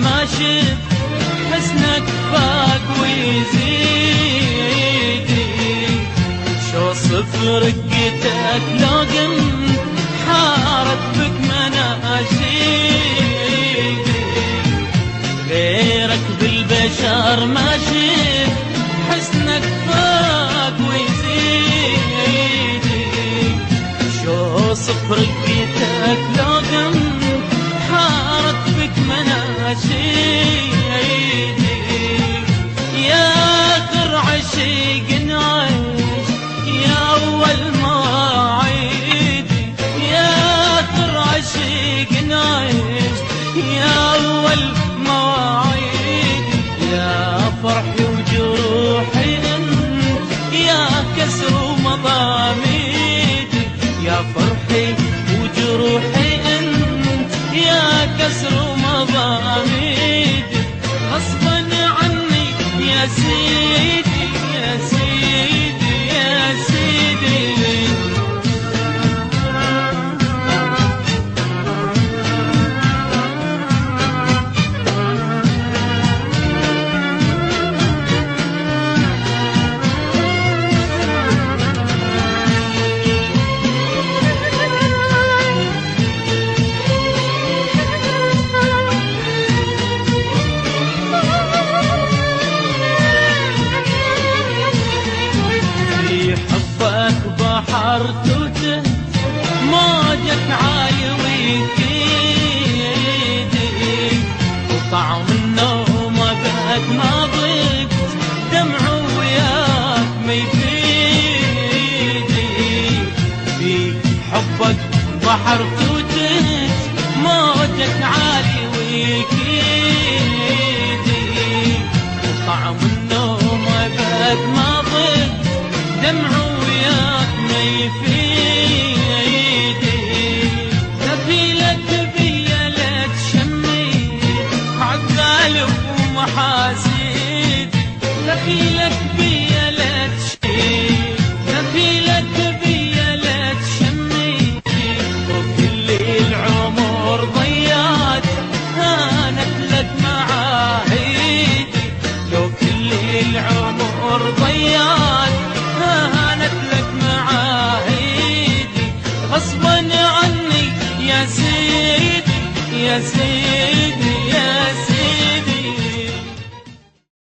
ما شفت حسنك فاق ويزيدي، شو صفر رقتك لو قمت حارت بك مناشيدي، غيرك بالبشر ما شفت حسنك فاق ويزيدي، شو صفر رقتك لو قمت حارت بك مناشيدي، يا آخر عشيق نعيش يا أول مواعيدي، يا آخر عشيق نعيش يا أول مواعيدي، يا فرحي وجروحي انت يا كسر ومضاميدي، يا فرحي وجروحي انت يا كسر ومضاميدي، غصبا عني يا سيدي يا سيدي يا سيدي. بحر توته موجك عالي ويكيدي، وطعم النوم بعد ما ضقت دمع وياك ما يفيدي، في حبك بحر توته موجك عالي ويكيدي، وطعم النوم بعد ما ضقت دمع وياك ما يفيدي، دخيلك بيا لا تشميت عالظالم ومحاسيد، دخيلك بيا لا تشميت، دخيلك بيا لا تشميت، وكل العمر ضيعت هانت لك معاهيدي، لو كل العمر ضيعت هانت لك معاهيدي، غصبا عني يا سيدي يا سيدي.